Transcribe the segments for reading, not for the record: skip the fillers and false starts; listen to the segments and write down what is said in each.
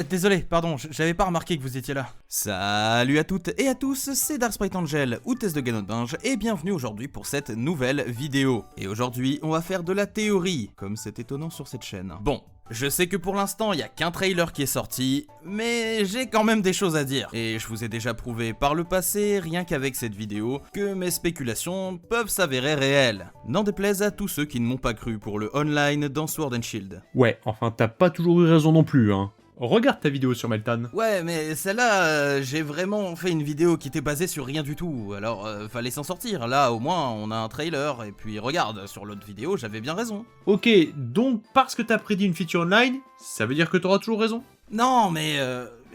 Désolé, pardon, j'avais pas remarqué que vous étiez là. Salut à toutes et à tous, c'est Dark Sprite Angel, ou Test de Ganondinge, et bienvenue aujourd'hui pour cette nouvelle vidéo. Et aujourd'hui, on va faire de la théorie, comme c'est étonnant sur cette chaîne. Bon, je sais que pour l'instant, il n'y a qu'un trailer qui est sorti, mais j'ai quand même des choses à dire. Et je vous ai déjà prouvé par le passé, rien qu'avec cette vidéo, que mes spéculations peuvent s'avérer réelles. N'en déplaise à tous ceux qui ne m'ont pas cru pour le online dans Sword and Shield. Ouais, enfin t'as pas toujours eu raison non plus, hein. Regarde ta vidéo sur Meltan. Ouais, mais celle-là, j'ai vraiment fait une vidéo qui était basée sur rien du tout, alors fallait s'en sortir. Là, au moins, on a un trailer, et puis regarde, sur l'autre vidéo, j'avais bien raison. Ok, donc parce que t'as prédit une feature online, ça veut dire que t'auras toujours raison? Non, mais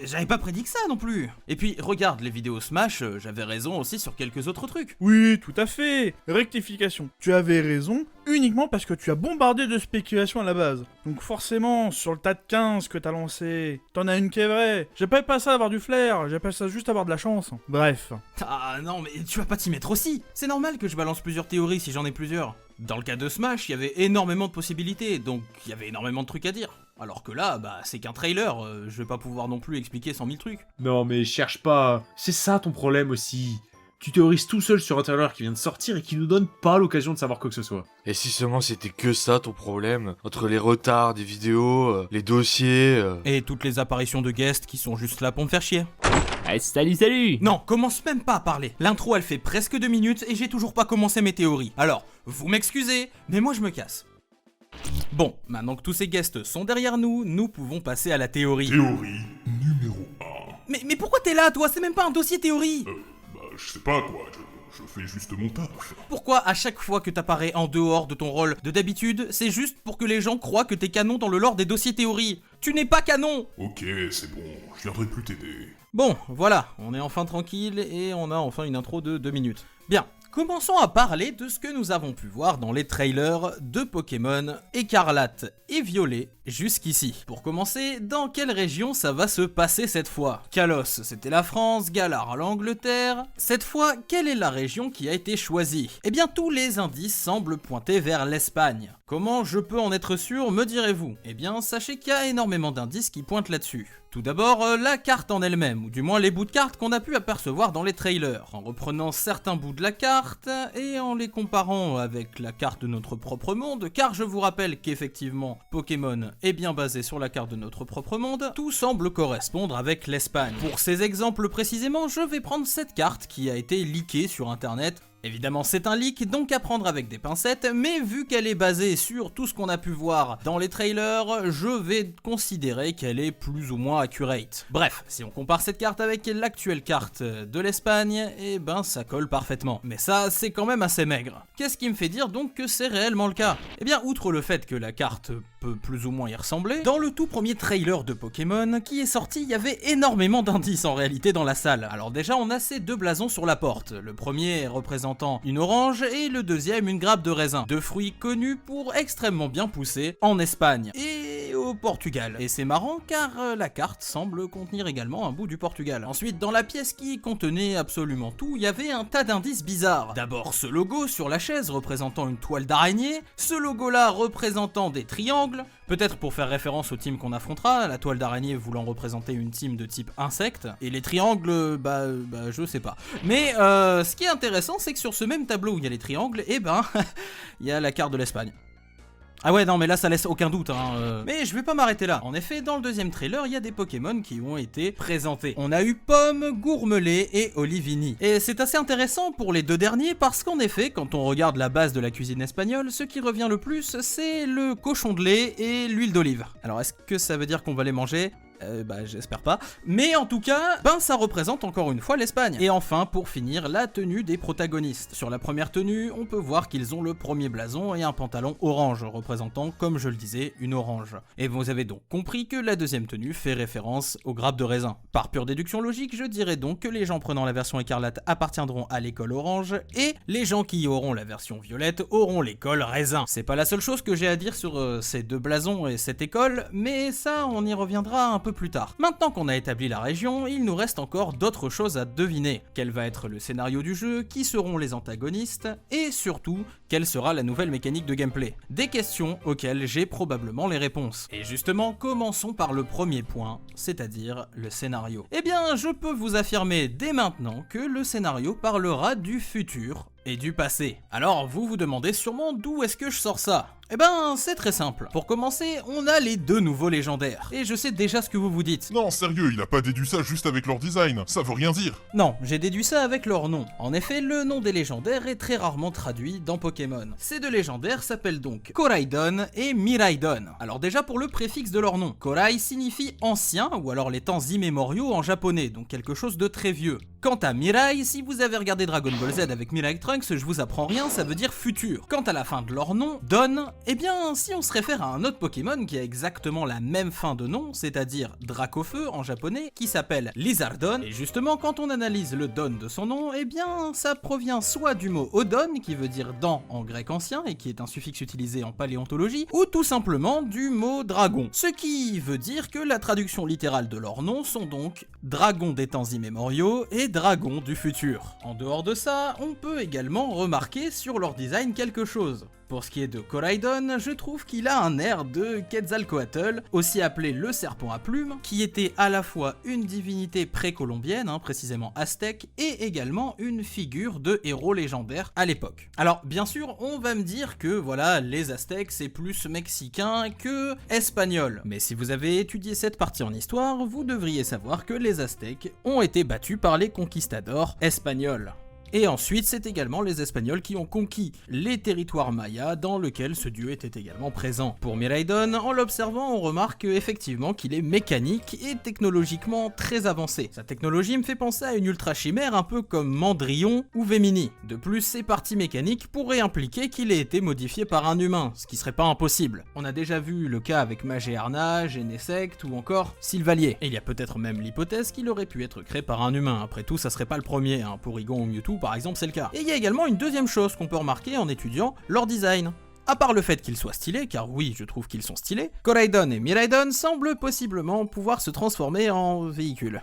j'avais pas prédit que ça non plus. Et puis, regarde les vidéos Smash, j'avais raison aussi sur quelques autres trucs. Oui, tout à fait. Rectification. Tu avais raison, uniquement parce que tu as bombardé de spéculations à la base. Donc forcément, sur le tas de 15 que t'as lancé, t'en as une qui est vraie. J'appelle pas ça avoir du flair, j'appelle ça juste avoir de la chance. Bref. Ah non, mais tu vas pas t'y mettre aussi. C'est normal que je balance plusieurs théories si j'en ai plusieurs. Dans le cas de Smash, il y avait énormément de possibilités, donc il y avait énormément de trucs à dire. Alors que là, bah c'est qu'un trailer, je vais pas pouvoir non plus expliquer 100 000 trucs. Non mais cherche pas, c'est ça ton problème aussi. Tu théorises tout seul sur un trailer qui vient de sortir et qui nous donne pas l'occasion de savoir quoi que ce soit. Et si seulement c'était que ça ton problème, entre les retards des vidéos, les dossiers... Et toutes les apparitions de guests qui sont juste là pour me faire chier. Hey, salut. Non, commence même pas à parler. L'intro elle fait presque 2 minutes et j'ai toujours pas commencé mes théories. Alors, vous m'excusez, mais moi je me casse. Bon, maintenant que tous ces guests sont derrière nous, nous pouvons passer à la théorie. Théorie numéro 1. Mais pourquoi t'es là, toi? C'est même pas un dossier théorie. Je sais pas quoi, je fais juste mon taf. Pourquoi à chaque fois que t'apparais en dehors de ton rôle de d'habitude, c'est juste pour que les gens croient que t'es canon dans le lore des dossiers théorie? Tu n'es pas canon. Ok, c'est bon, je viendrai plus t'aider. Bon, voilà, on est enfin tranquille et on a enfin une intro de 2 minutes. Bien. Commençons à parler de ce que nous avons pu voir dans les trailers de Pokémon Écarlate et Violet jusqu'ici. Pour commencer, dans quelle région ça va se passer cette fois? Kalos, c'était la France, Galar, l'Angleterre. Cette fois, quelle est la région qui a été choisie? Eh bien, tous les indices semblent pointer vers l'Espagne. Comment je peux en être sûr, me direz-vous? Eh bien, sachez qu'il y a énormément d'indices qui pointent là-dessus. Tout d'abord, la carte en elle-même, ou du moins les bouts de carte qu'on a pu apercevoir dans les trailers, en reprenant certains bouts de la carte et en les comparant avec la carte de notre propre monde, car je vous rappelle qu'effectivement, Pokémon est bien basé sur la carte de notre propre monde, tout semble correspondre avec l'Espagne. Pour ces exemples précisément, je vais prendre cette carte qui a été leakée sur internet. Évidemment c'est un leak, donc à prendre avec des pincettes, mais vu qu'elle est basée sur tout ce qu'on a pu voir dans les trailers, je vais considérer qu'elle est plus ou moins accurate. Bref, si on compare cette carte avec l'actuelle carte de l'Espagne, eh ben ça colle parfaitement. Mais ça, c'est quand même assez maigre. Qu'est-ce qui me fait dire donc que c'est réellement le cas? Eh bien, outre le fait que la carte peut plus ou moins y ressembler, dans le tout premier trailer de Pokémon qui est sorti, il y avait énormément d'indices en réalité dans la salle. Alors déjà, on a ces deux blasons sur la porte. Le premier représentant une orange et le deuxième une grappe de raisin. Deux fruits connus pour extrêmement bien pousser en Espagne et au Portugal. Et c'est marrant car la carte semble contenir également un bout du Portugal. Ensuite, dans la pièce qui contenait absolument tout, il y avait un tas d'indices bizarres. D'abord ce logo sur la chaise représentant une toile d'araignée, ce logo là représentant des triangles, peut-être pour faire référence au team qu'on affrontera, la toile d'araignée voulant représenter une team de type insecte, et les triangles, je sais pas. Mais ce qui est intéressant, c'est que sur ce même tableau où il y a les triangles, eh ben, il y a la carte de l'Espagne. Ah ouais, non mais là ça laisse aucun doute hein. Mais je vais pas m'arrêter là. En effet, dans le deuxième trailer, il y a des Pokémon qui ont été présentés. On a eu Pomme, Gourmelet et Olivini. Et c'est assez intéressant pour les deux derniers parce qu'en effet, quand on regarde la base de la cuisine espagnole, ce qui revient le plus, c'est le cochon de lait et l'huile d'olive. Alors est-ce que ça veut dire qu'on va les manger ? J'espère pas. Mais en tout cas, ça représente encore une fois l'Espagne. Et enfin, pour finir, la tenue des protagonistes. Sur la première tenue, on peut voir qu'ils ont le premier blason et un pantalon orange, représentant, comme je le disais, une orange. Et vous avez donc compris que la deuxième tenue fait référence aux grappes de raisin. Par pure déduction logique, je dirais donc que les gens prenant la version écarlate appartiendront à l'école orange, et les gens qui auront la version violette auront l'école raisin. C'est pas la seule chose que j'ai à dire sur ces deux blasons et cette école, mais ça, on y reviendra un peu peu plus tard. Maintenant qu'on a établi la région, il nous reste encore d'autres choses à deviner. Quel va être le scénario du jeu, qui seront les antagonistes, et surtout, quelle sera la nouvelle mécanique de gameplay. Des questions auxquelles j'ai probablement les réponses. Et justement, commençons par le premier point, c'est-à-dire le scénario. Eh bien, je peux vous affirmer dès maintenant que le scénario parlera du futur et du passé. Alors, vous vous demandez sûrement d'où est-ce que je sors ça ? Eh ben, c'est très simple. Pour commencer, on a les deux nouveaux légendaires. Et je sais déjà ce que vous vous dites. Non, sérieux, il a pas déduit ça juste avec leur design. Ça veut rien dire. Non, j'ai déduit ça avec leur nom. En effet, le nom des légendaires est très rarement traduit dans Pokémon. Ces deux légendaires s'appellent donc Koraidon et Miraidon. Alors déjà pour le préfixe de leur nom, Korai signifie ancien ou alors les temps immémoriaux en japonais, donc quelque chose de très vieux. Quant à Mirai, si vous avez regardé Dragon Ball Z avec Mirai Trunks, je vous apprends rien, ça veut dire futur. Quant à la fin de leur nom, Don, eh bien si on se réfère à un autre Pokémon qui a exactement la même fin de nom, c'est-à-dire Dracofeu en japonais, qui s'appelle Lizardon, et justement quand on analyse le Don de son nom, eh bien ça provient soit du mot Odon, qui veut dire dent en grec ancien et qui est un suffixe utilisé en paléontologie, ou tout simplement du mot dragon. Ce qui veut dire que la traduction littérale de leurs noms sont donc dragon des temps immémoriaux et dragon du futur. En dehors de ça, on peut également remarquer sur leur design quelque chose. Pour ce qui est de Koraidon, je trouve qu'il a un air de Quetzalcoatl, aussi appelé le serpent à plumes, qui était à la fois une divinité précolombienne, précisément aztèque, et également une figure de héros légendaire à l'époque. Alors bien sûr, on va me dire que voilà, les aztèques c'est plus mexicain que espagnol, mais si vous avez étudié cette partie en histoire, vous devriez savoir que les aztèques ont été battus par les conquistadors espagnols. Et ensuite, c'est également les Espagnols qui ont conquis les territoires mayas dans lesquels ce dieu était également présent. Pour Miraidon, en l'observant, on remarque effectivement qu'il est mécanique et technologiquement très avancé. Sa technologie me fait penser à une ultra chimère un peu comme Mandrion ou Vémini. De plus, ses parties mécaniques pourraient impliquer qu'il ait été modifié par un humain, ce qui serait pas impossible. On a déjà vu le cas avec Magearna, Genesect ou encore Sylvalier. Et il y a peut-être même l'hypothèse qu'il aurait pu être créé par un humain. Après tout, ça serait pas le premier, pour Igon ou Mewtwo par exemple c'est le cas. Et il y a également une deuxième chose qu'on peut remarquer en étudiant leur design. À part le fait qu'ils soient stylés, car oui, je trouve qu'ils sont stylés, Koraidon et Miraidon semblent possiblement pouvoir se transformer en véhicules.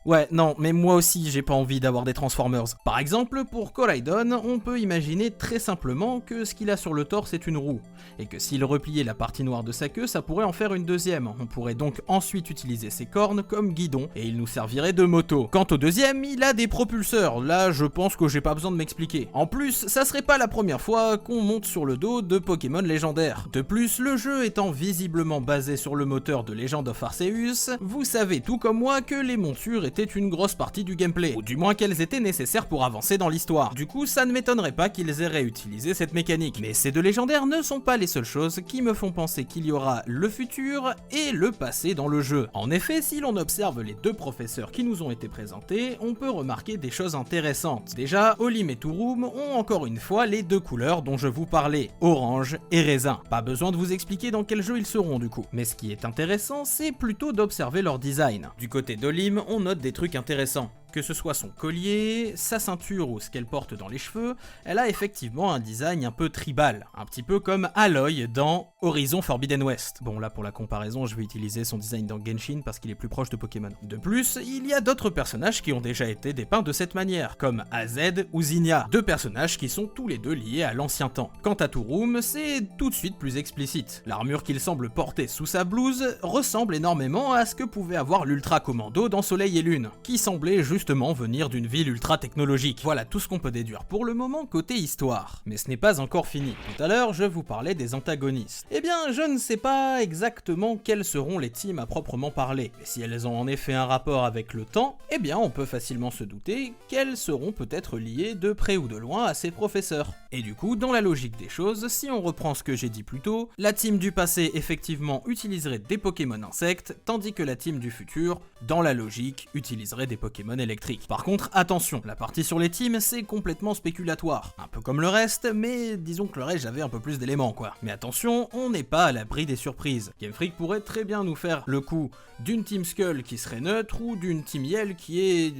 Ouais, non, mais moi aussi j'ai pas envie d'avoir des Transformers. Par exemple, pour Koraidon, on peut imaginer très simplement que ce qu'il a sur le torse est une roue, et que s'il repliait la partie noire de sa queue, ça pourrait en faire une deuxième. On pourrait donc ensuite utiliser ses cornes comme guidon, et il nous servirait de moto. Quant au deuxième, il a des propulseurs, là je pense que j'ai pas besoin de m'expliquer. En plus, ça serait pas la première fois qu'on monte sur le dos de Pokémon légendaires. De plus, le jeu étant visiblement basé sur le moteur de Legend of Arceus, vous savez tout comme moi que les montures étaient une grosse partie du gameplay, ou du moins qu'elles étaient nécessaires pour avancer dans l'histoire. Du coup, ça ne m'étonnerait pas qu'ils aient réutilisé cette mécanique. Mais ces deux légendaires ne sont pas les seules choses qui me font penser qu'il y aura le futur et le passé dans le jeu. En effet, si l'on observe les deux professeurs qui nous ont été présentés, on peut remarquer des choses intéressantes. Déjà, Olim et Turum ont encore une fois les deux couleurs dont je vous parlais, orange et raisin. Pas besoin de vous expliquer dans quel jeu ils seront du coup. Mais ce qui est intéressant, c'est plutôt d'observer leur design. Du côté d'Olim, on note des trucs intéressants. Que ce soit son collier, sa ceinture ou ce qu'elle porte dans les cheveux, elle a effectivement un design un peu tribal, un petit peu comme Aloy dans Horizon Forbidden West. Bon là pour la comparaison je vais utiliser son design dans Genshin parce qu'il est plus proche de Pokémon. De plus, il y a d'autres personnages qui ont déjà été dépeints de cette manière, comme AZ ou Zinnia, deux personnages qui sont tous les deux liés à l'ancien temps. Quant à Turum, c'est tout de suite plus explicite. L'armure qu'il semble porter sous sa blouse ressemble énormément à ce que pouvait avoir l'Ultra Commando dans Soleil et Lune, qui semblait justement venir d'une ville ultra technologique. Voilà tout ce qu'on peut déduire pour le moment côté histoire. Mais ce n'est pas encore fini. Tout à l'heure, je vous parlais des antagonistes. Eh bien, je ne sais pas exactement quelles seront les teams à proprement parler. Et si elles ont en effet un rapport avec le temps, eh bien on peut facilement se douter qu'elles seront peut-être liées de près ou de loin à ces professeurs. Et du coup, dans la logique des choses, si on reprend ce que j'ai dit plus tôt, la team du passé effectivement utiliserait des Pokémon insectes, tandis que la team du futur, dans la logique, utiliserait des Pokémon électriques. Par contre, attention, la partie sur les teams, c'est complètement spéculatoire. Un peu comme le reste, mais disons que le reste, j'avais un peu plus d'éléments, quoi. Mais attention, on n'est pas à l'abri des surprises. Game Freak pourrait très bien nous faire le coup d'une Team Skull qui serait neutre, ou d'une Team Yell qui est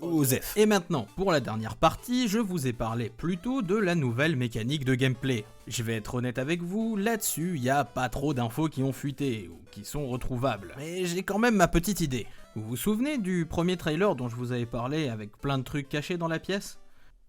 Osef. Et maintenant, pour la dernière partie, je vous ai parlé plutôt de la nouvelle mécanique de gameplay. Je vais être honnête avec vous, là-dessus, il n'y a pas trop d'infos qui ont fuité, ou qui sont retrouvables. Mais j'ai quand même ma petite idée. Vous vous souvenez du premier trailer dont je vous avais parlé avec plein de trucs cachés dans la pièce ?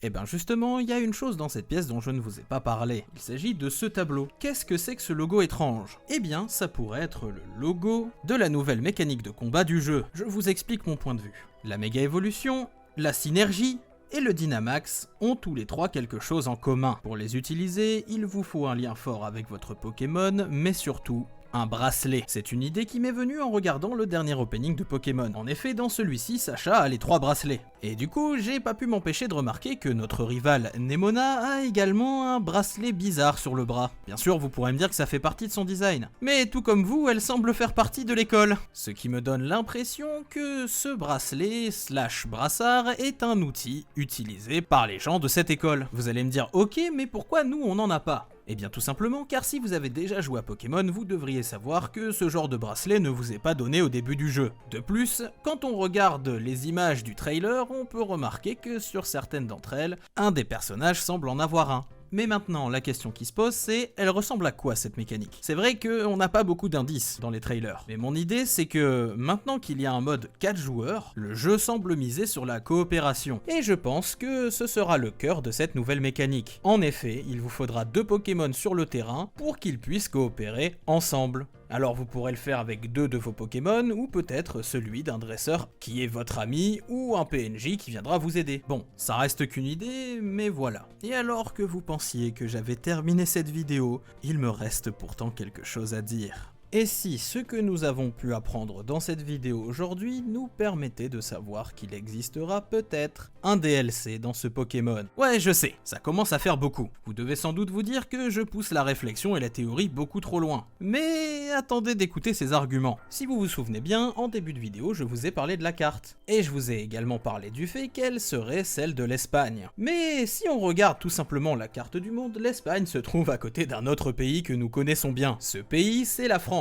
Eh ben justement, il y a une chose dans cette pièce dont je ne vous ai pas parlé. Il s'agit de ce tableau. Qu'est-ce que c'est que ce logo étrange ? Eh bien, ça pourrait être le logo de la nouvelle mécanique de combat du jeu. Je vous explique mon point de vue. La méga évolution, la synergie et le Dynamax ont tous les trois quelque chose en commun. Pour les utiliser, il vous faut un lien fort avec votre Pokémon, mais surtout un bracelet. C'est une idée qui m'est venue en regardant le dernier opening de Pokémon. En effet, dans celui-ci, Sacha a les 3 bracelets. Et du coup, j'ai pas pu m'empêcher de remarquer que notre rival Nemona a également un bracelet bizarre sur le bras. Bien sûr, vous pourrez me dire que ça fait partie de son design. Mais tout comme vous, elle semble faire partie de l'école. Ce qui me donne l'impression que ce bracelet / brassard est un outil utilisé par les gens de cette école. Vous allez me dire, ok, mais pourquoi nous on n'en a pas ? Eh bien tout simplement car si vous avez déjà joué à Pokémon, vous devriez savoir que ce genre de bracelet ne vous est pas donné au début du jeu. De plus, quand on regarde les images du trailer, on peut remarquer que sur certaines d'entre elles, un des personnages semble en avoir un. Mais maintenant, la question qui se pose, c'est elle ressemble à quoi cette mécanique ? C'est vrai qu'on n'a pas beaucoup d'indices dans les trailers, mais mon idée c'est que maintenant qu'il y a un mode 4 joueurs, le jeu semble miser sur la coopération. Et je pense que ce sera le cœur de cette nouvelle mécanique. En effet, il vous faudra 2 Pokémon sur le terrain pour qu'ils puissent coopérer ensemble. Alors vous pourrez le faire avec 2 de vos Pokémon, ou peut-être celui d'un dresseur qui est votre ami, ou un PNJ qui viendra vous aider. Bon, ça reste qu'une idée, mais voilà. Et alors que vous pensiez que j'avais terminé cette vidéo, il me reste pourtant quelque chose à dire. Et si ce que nous avons pu apprendre dans cette vidéo aujourd'hui nous permettait de savoir qu'il existera peut-être un DLC dans ce Pokémon. Ouais, je sais, ça commence à faire beaucoup. Vous devez sans doute vous dire que je pousse la réflexion et la théorie beaucoup trop loin. Mais attendez d'écouter ces arguments. Si vous vous souvenez bien, en début de vidéo, je vous ai parlé de la carte. Et je vous ai également parlé du fait qu'elle serait celle de l'Espagne. Mais si on regarde tout simplement la carte du monde, l'Espagne se trouve à côté d'un autre pays que nous connaissons bien. Ce pays, c'est la France.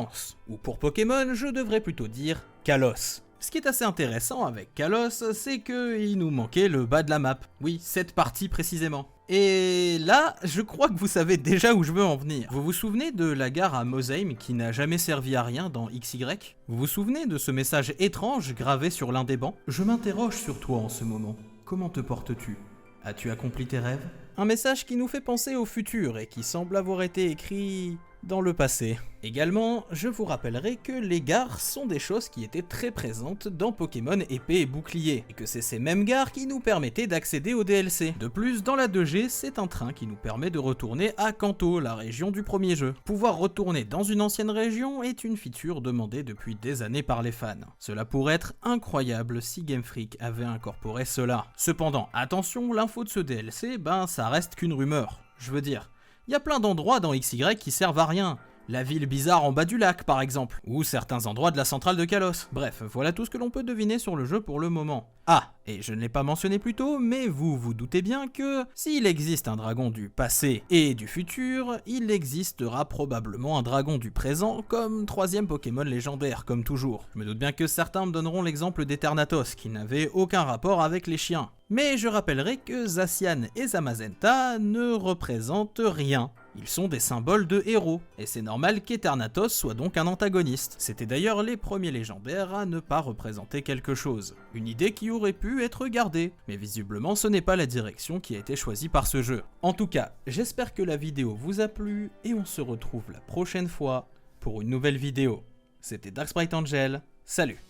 Ou pour Pokémon, je devrais plutôt dire Kalos. Ce qui est assez intéressant avec Kalos, c'est qu'il nous manquait le bas de la map. Oui, cette partie précisément. Et là, je crois que vous savez déjà où je veux en venir. Vous vous souvenez de la gare à Mosheim qui n'a jamais servi à rien dans XY ? Vous vous souvenez de ce message étrange gravé sur l'un des bancs ? Je m'interroge sur toi en ce moment. Comment te portes-tu ? As-tu accompli tes rêves ? Un message qui nous fait penser au futur et qui semble avoir été écrit dans le passé. Également, je vous rappellerai que les gares sont des choses qui étaient très présentes dans Pokémon Épée et Bouclier, et que c'est ces mêmes gares qui nous permettaient d'accéder au DLC. De plus, dans la 2G, c'est un train qui nous permet de retourner à Kanto, la région du premier jeu. Pouvoir retourner dans une ancienne région est une feature demandée depuis des années par les fans. Cela pourrait être incroyable si Game Freak avait incorporé cela. Cependant, attention, l'info de ce DLC, ça reste qu'une rumeur. Je veux dire, il y a plein d'endroits dans XY qui servent à rien. La ville bizarre en bas du lac par exemple, ou certains endroits de la centrale de Kalos. Bref, voilà tout ce que l'on peut deviner sur le jeu pour le moment. Ah, et je ne l'ai pas mentionné plus tôt, mais vous vous doutez bien que s'il existe un dragon du passé et du futur, il existera probablement un dragon du présent comme 3e Pokémon légendaire, comme toujours. Je me doute bien que certains me donneront l'exemple d'Eternatus, qui n'avait aucun rapport avec les chiens. Mais je rappellerai que Zacian et Zamazenta ne représentent rien. Ils sont des symboles de héros, et c'est normal qu'Eternatus soit donc un antagoniste. C'était d'ailleurs les premiers légendaires à ne pas représenter quelque chose. Une idée qui aurait pu être gardée, mais visiblement ce n'est pas la direction qui a été choisie par ce jeu. En tout cas, j'espère que la vidéo vous a plu, et on se retrouve la prochaine fois pour une nouvelle vidéo. C'était Dark Sprite Angel, salut!